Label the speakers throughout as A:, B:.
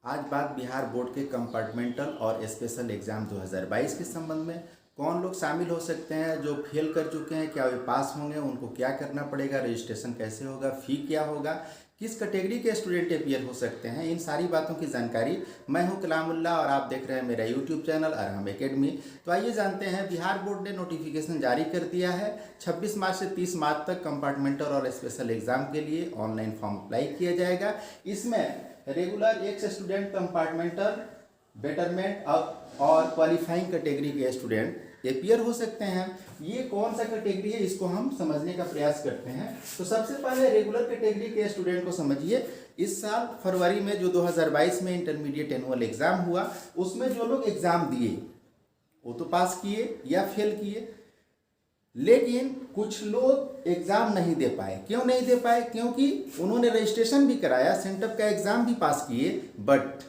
A: आज बात बिहार बोर्ड के कंपार्टमेंटल और स्पेशल एग्ज़ाम 2022 के संबंध में। कौन लोग शामिल हो सकते हैं, जो फेल कर चुके हैं क्या वे पास होंगे, उनको क्या करना पड़ेगा, रजिस्ट्रेशन कैसे होगा, फ़ी क्या होगा, किस कैटेगरी के स्टूडेंट अपीयर हो सकते हैं, इन सारी बातों की जानकारी। मैं हूं कलामुल्ला और आप देख रहे हैं मेरा यूट्यूब चैनल अरहम एकेडमी। तो आइए जानते हैं, बिहार बोर्ड ने नोटिफिकेशन जारी कर दिया है। 26 मार्च से 30 मार्च तक कंपार्टमेंटल और स्पेशल एग्जाम के लिए ऑनलाइन फॉर्म अप्लाई किया जाएगा। इसमें regular x student, compartmental, betterment और क्वालिफाइंग कैटेगरी के स्टूडेंट अपीयर हो सकते हैं। ये कौन सा कैटेगरी है, इसको हम समझने का प्रयास करते हैं। तो सबसे पहले रेगुलर कैटेगरी के स्टूडेंट को समझिए। इस साल फरवरी में जो 2022 में इंटरमीडिएट एनुअल एग्जाम हुआ, उसमें जो लोग एग्जाम दिए वो तो पास किए या फेल किए, लेकिन कुछ लोग एग्जाम नहीं दे पाए। क्यों नहीं दे पाए? क्योंकि उन्होंने रजिस्ट्रेशन भी कराया, सेंटअप का एग्जाम भी पास किए, बट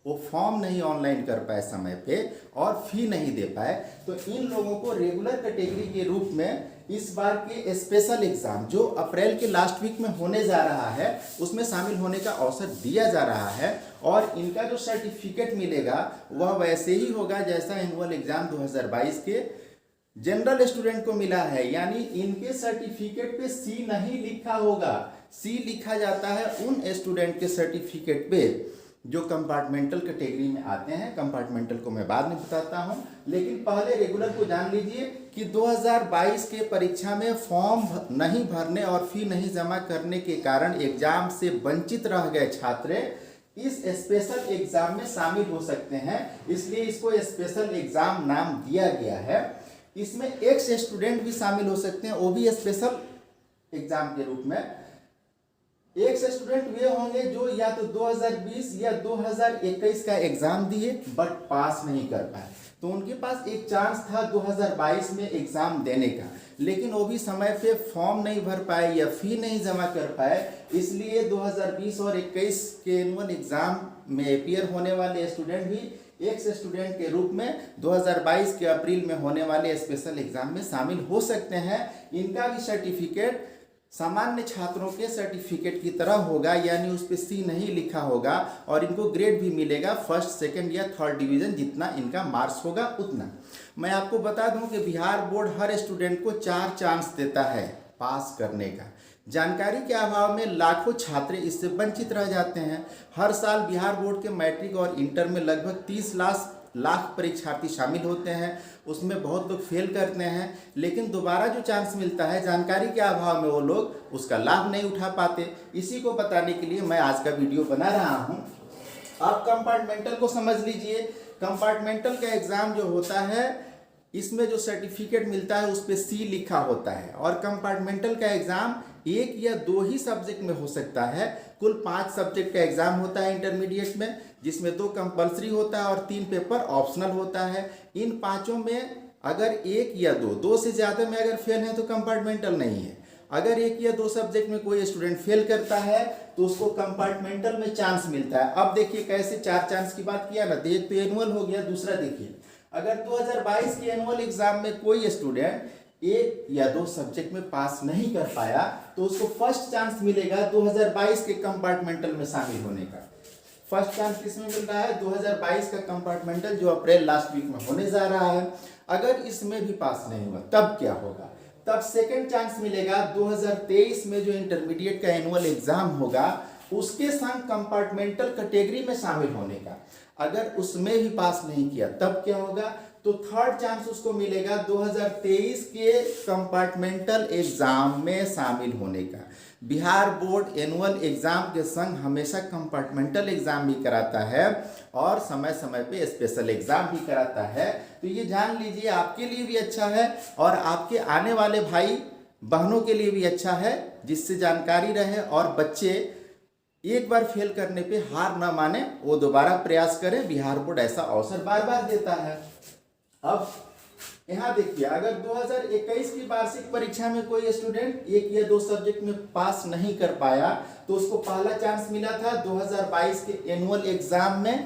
A: वो फॉर्म नहीं ऑनलाइन कर पाए समय पे और फी नहीं दे पाए। तो इन लोगों को रेगुलर कैटेगरी के रूप में इस बार के स्पेशल एग्जाम जो अप्रैल के लास्ट वीक में होने जा रहा है, उसमें शामिल होने का अवसर दिया जा रहा है। और इनका जो सर्टिफिकेट मिलेगा वह वैसे ही होगा जैसा एनुअल एग्जाम 2022 के जनरल स्टूडेंट को मिला है। यानी इनके सर्टिफिकेट पे सी नहीं लिखा होगा। सी लिखा जाता है उन स्टूडेंट के सर्टिफिकेट पे जो कंपार्टमेंटल कैटेगरी में आते हैं। कंपार्टमेंटल को मैं बाद में बताता हूं, लेकिन पहले रेगुलर को जान लीजिए कि 2022 के परीक्षा में फॉर्म नहीं भरने और फी नहीं जमा करने के कारण एग्जाम से वंचित रह गए छात्र इस स्पेशल एग्जाम में शामिल हो सकते हैं। इसलिए इसको स्पेशल एग्जाम नाम दिया गया है। इसमें एक्स स्टूडेंट भी शामिल हो सकते हैं, वो भी स्पेशल एग्जाम के रूप में। एक्स स्टूडेंट वे होंगे जो या तो 2020 या 2021 का एग्जाम दिए बट पास नहीं कर पाए। तो उनके पास एक चांस था 2022 में एग्जाम देने का, लेकिन वो भी समय पे फॉर्म नहीं भर पाए या फी नहीं जमा कर पाए। इसलिए 2020 और 21 के एनुअल एग्जाम में अपीयर होने वाले स्टूडेंट भी एक्स स्टूडेंट के रूप में 2022 के अप्रैल में होने वाले स्पेशल एग्जाम में शामिल हो सकते हैं। इनका भी सर्टिफिकेट सामान्य छात्रों के सर्टिफिकेट की तरह होगा, यानी उस पर सी नहीं लिखा होगा और इनको ग्रेड भी मिलेगा फर्स्ट, सेकंड या थर्ड डिवीजन, जितना इनका मार्क्स होगा उतना। मैं आपको बता दूं कि बिहार बोर्ड हर स्टूडेंट को 4 चांस देता है पास करने का। जानकारी के अभाव में लाखों छात्र इससे वंचित रह जाते हैं। हर साल बिहार बोर्ड के मैट्रिक और इंटर में लगभग 30 लाख परीक्षार्थी शामिल होते हैं। उसमें बहुत लोग फेल करते हैं, लेकिन दोबारा जो चांस मिलता है, जानकारी के अभाव में वो लोग उसका लाभ नहीं उठा पाते। इसी को बताने के लिए मैं आज का वीडियो बना रहा हूं। आप कंपार्टमेंटल को समझ लीजिए। कंपार्टमेंटल का एग्जाम जो होता है, इसमें जो सर्टिफिकेट मिलता है उस पर सी लिखा होता है। और कंपार्टमेंटल का एग्जाम 1 या 2 ही सब्जेक्ट में हो सकता है। कुल 5 सब्जेक्ट का एग्जाम होता है इंटरमीडिएट में, जिसमें 2 कंपलसरी होता है और 3 पेपर ऑप्शनल होता है। इन पांचों में अगर 1 या 2 से ज़्यादा में अगर फेल है तो कंपार्टमेंटल नहीं है। अगर 1 या 2 सब्जेक्ट में कोई स्टूडेंट फेल करता है तो उसको कंपार्टमेंटल में चांस मिलता है। अब देखिए कैसे 4 चांस की बात किया ना, तो एक तो एनुअल हो गया, दूसरा देखिए अगर 2022 के एनुअल एग्जाम में कोई स्टूडेंट 1 या 2 सब्जेक्ट में पास नहीं कर पाया तो उसको फर्स्ट चांस मिलेगा 2022 के कंपार्टमेंटल में शामिल होने का। फर्स्ट चांस किसमें मिल रहा है? 2022 का कंपार्टमेंटल जो अप्रैल लास्ट वीक में होने जा रहा है। अगर इसमें भी पास नहीं हुआ तब क्या होगा? तब सेकंड चांस मिलेगा 2023 में जो इंटरमीडिएट का एनुअल एग्जाम होगा उसके संग कंपार्टमेंटल कैटेगरी में शामिल होने का। अगर उसमें भी पास नहीं किया तब क्या होगा? तो थर्ड चांस उसको मिलेगा 2023 के कंपार्टमेंटल एग्जाम में शामिल होने का। बिहार बोर्ड एनुअल एग्जाम के संग हमेशा कंपार्टमेंटल एग्जाम भी कराता है और समय समय पे स्पेशल एग्जाम भी कराता है। तो ये जान लीजिए, आपके लिए भी अच्छा है और आपके आने वाले भाई बहनों के लिए भी अच्छा है, जिससे जानकारी रहे और बच्चे एक बार फेल करने पे हार ना माने, वो दोबारा प्रयास करें। बिहार बोर्ड ऐसा अवसर बार बार देता है। अब यहाँ देखिए, अगर 2021 की वार्षिक परीक्षा में कोई स्टूडेंट 1 या 2 सब्जेक्ट में पास नहीं कर पाया तो उसको पहला चांस मिला था 2022 के एनुअल एग्जाम में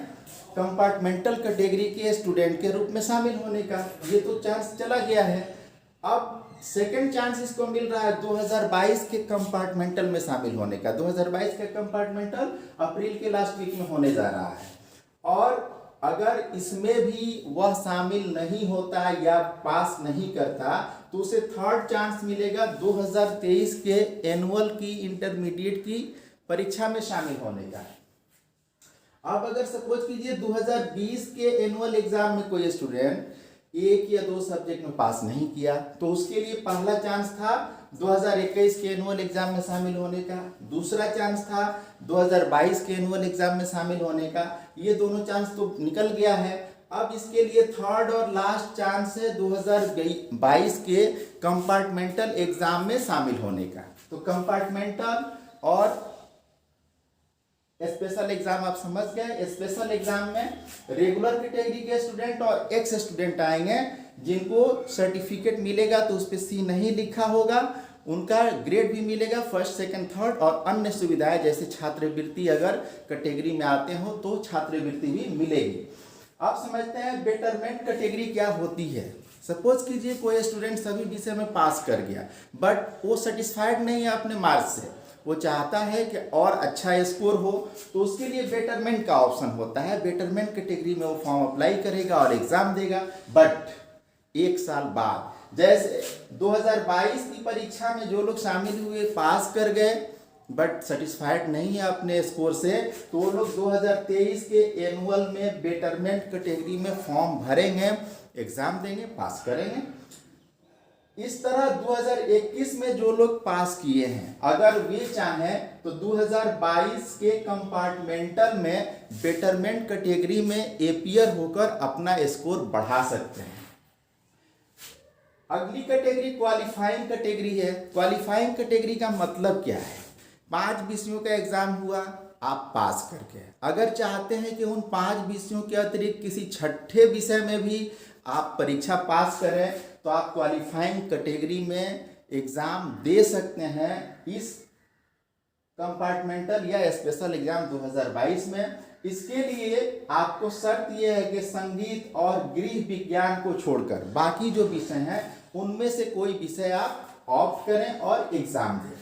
A: कंपार्टमेंटल कैटेगरी के स्टूडेंट के रूप में शामिल होने का। ये तो चांस चला गया है। अब सेकंड चांस इसको मिल रहा है 2022 के कंपार्टमेंटल में शामिल होने का। 2022 का कंपार्टमेंटल अप्रैल के लास्ट वीक में होने जा रहा है, और अगर इसमें भी वह शामिल नहीं होता या पास नहीं करता तो उसे थर्ड चांस मिलेगा 2023 के एनुअल की इंटरमीडिएट की परीक्षा में शामिल होने का। अब अगर सपोज कीजिए 2020 के एनुअल एग्जाम में कोई स्टूडेंट एक या दो सब्जेक्ट में पास नहीं किया तो उसके लिए पहला चांस था 2021 के एनुअल एग्जाम में शामिल होने का, दूसरा चांस था 2022 के एनुअल एग्जाम में शामिल होने का। ये दोनों चांस तो निकल गया है। अब इसके लिए थर्ड और लास्ट चांस है 2022 के कंपार्टमेंटल एग्जाम में शामिल होने का। तो कंपार्टमेंटल और स्पेशल एग्जाम आप समझ गए। स्पेशल एग्जाम में रेगुलर कैटेगरी के स्टूडेंट और एक्स स्टूडेंट आएंगे, जिनको सर्टिफिकेट मिलेगा तो उस पर सी नहीं लिखा होगा, उनका ग्रेड भी मिलेगा फर्स्ट सेकंड थर्ड, और अन्य सुविधाएं जैसे छात्रवृत्ति अगर कैटेगरी में आते हो तो छात्रवृत्ति भी मिलेगी। आप समझते हैं बेटरमेंट कैटेगरी क्या होती है। सपोज कीजिए कोई स्टूडेंट सभी विषय में पास कर गया बट वो सेटिस्फाइड नहीं है अपने मार्क्स से, वो चाहता है कि और अच्छा स्कोर हो, तो उसके लिए बेटरमेंट का ऑप्शन होता है। बेटरमेंट कैटेगरी में वो फॉर्म अप्लाई करेगा और एग्जाम देगा, बट एक साल बाद जैसे 2022 की परीक्षा में जो लोग शामिल हुए पास कर गए बट सेटिस्फाइड नहीं है अपने स्कोर से, तो वो लोग 2023 के एनुअल में बेटरमेंट कैटेगरी में फॉर्म भरेंगे, एग्जाम देंगे, पास करेंगे। इस तरह 2021 में जो लोग पास किए हैं अगर वे चाहें तो 2022 के कंपार्टमेंटल में बेटरमेंट कैटेगरी में एपियर होकर अपना स्कोर बढ़ा सकते हैं। अगली कैटेगरी क्वालिफाइंग कैटेगरी है। क्वालिफाइंग कैटेगरी का मतलब क्या है? 5 विषयों का एग्जाम हुआ, आप पास करके अगर चाहते हैं कि उन 5 विषयों के अतिरिक्त किसी छठे विषय में भी आप परीक्षा पास करें तो आप क्वालिफाइंग कैटेगरी में एग्जाम दे सकते हैं इस कंपार्टमेंटल या स्पेशल एग्जाम 2022 में। इसके लिए आपको शर्त यह है कि संगीत और गृह विज्ञान को छोड़कर बाकी जो विषय हैं उनमें से कोई विषय आप ऑप्ट करें और एग्जाम दें।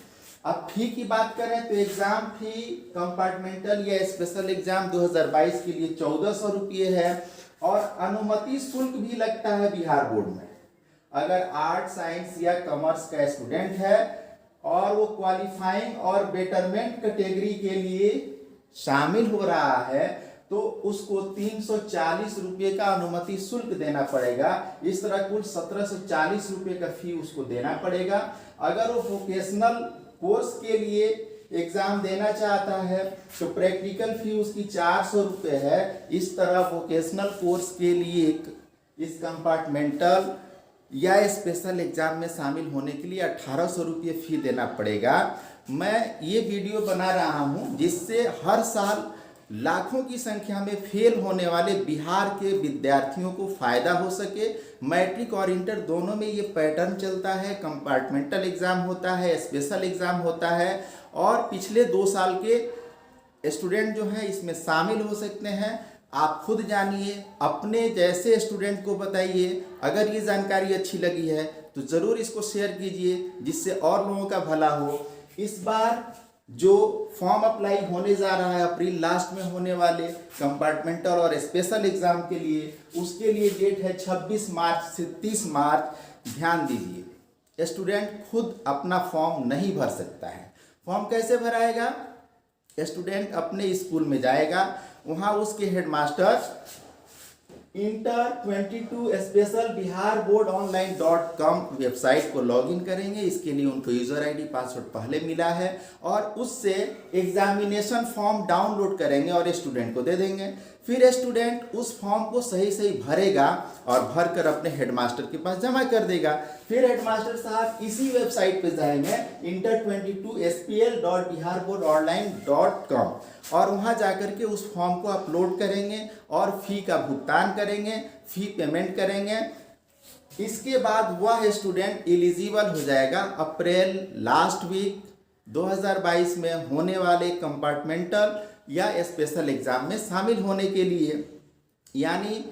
A: अब फी की बात करें तो एग्जाम फी कंपार्टमेंटल या स्पेशल एग्जाम 2022 के लिए 1400 रुपये है, और अनुमति शुल्क भी लगता है बिहार बोर्ड में। अगर आर्ट साइंस या कॉमर्स का स्टूडेंट है और वो क्वालिफाइंग और बेटरमेंट कैटेगरी के लिए शामिल हो रहा है तो उसको 340 रुपये का अनुमति शुल्क देना पड़ेगा। इस तरह कुल 1740 रुपये का फी उसको देना पड़ेगा। अगर वो वोकेशनल कोर्स के लिए एग्जाम देना चाहता है तो प्रैक्टिकल फी उसकी 400 रुपये है। इस तरह वोकेशनल कोर्स के लिए इस कंपार्टमेंटल या स्पेशल एग्जाम में शामिल होने के लिए 1800 रुपये फी देना पड़ेगा। मैं ये वीडियो बना रहा हूँ जिससे हर साल लाखों की संख्या में फेल होने वाले बिहार के विद्यार्थियों को फायदा हो सके। मैट्रिक और इंटर दोनों में ये पैटर्न चलता है, कंपार्टमेंटल एग्जाम होता है, स्पेशल एग्जाम होता है, और पिछले 2 साल के स्टूडेंट जो हैं इसमें शामिल हो सकते हैं। आप खुद जानिए, अपने जैसे स्टूडेंट को बताइए। अगर ये जानकारी अच्छी लगी है तो ज़रूर इसको शेयर कीजिए जिससे और लोगों का भला हो। इस बार जो फॉर्म अप्लाई होने जा रहा है अप्रैल लास्ट में होने वाले कंपार्टमेंटल और स्पेशल एग्जाम के लिए, उसके लिए डेट है 26 मार्च से 30 मार्च। ध्यान दीजिए, स्टूडेंट खुद अपना फॉर्म नहीं भर सकता है। फॉर्म कैसे भराएगा? स्टूडेंट अपने स्कूल में जाएगा, वहाँ उसके headmaster inter 22 special Bihar board online.com website को लॉगिन करेंगे। इसके लिए उनको यूज़र आईडी पासवर्ड पहले मिला है, और उससे एग्जामिनेशन फॉर्म डाउनलोड करेंगे और स्टूडेंट को दे देंगे। फिर स्टूडेंट उस फॉर्म को सही सही भरेगा और भरकर अपने हेडमास्टर के पास जमा कर देगा। फिर हेडमास्टर साहब इसी वेबसाइट पे जाएंगे inter22spl.biharboardonline.com, और वहाँ जाकर के उस फॉर्म को अपलोड करेंगे और फी का भुगतान करेंगे, फी पेमेंट करेंगे। इसके बाद वह स्टूडेंट एलिजिबल हो जाएगा अप्रैल लास्ट वीक 2022 में होने वाले कंपार्टमेंटल या स्पेशल एग्जाम में शामिल होने के लिए। यानी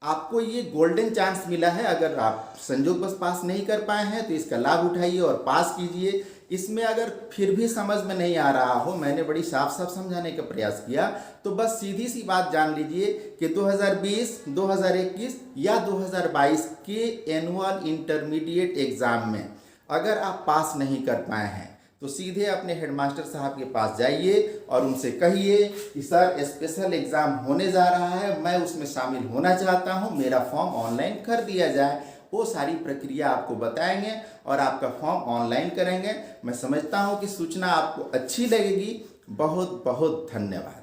A: आपको ये गोल्डन चांस मिला है। अगर आप संजोगवश पास नहीं कर पाए हैं तो इसका लाभ उठाइए और पास कीजिए। इसमें अगर फिर भी समझ में नहीं आ रहा हो, मैंने बड़ी साफ साफ समझाने का प्रयास किया, तो बस सीधी सी बात जान लीजिए कि 2020, 2021 या 2022 के एनुअल इंटरमीडिएट एग्ज़ाम में अगर आप पास नहीं कर पाए हैं तो सीधे अपने हेडमास्टर साहब के पास जाइए और उनसे कहिए कि सर स्पेशल एग्ज़ाम होने जा रहा है, मैं उसमें शामिल होना चाहता हूं, मेरा फॉर्म ऑनलाइन कर दिया जाए। वो सारी प्रक्रिया आपको बताएंगे और आपका फॉर्म ऑनलाइन करेंगे। मैं समझता हूं कि सूचना आपको अच्छी लगेगी। बहुत बहुत धन्यवाद।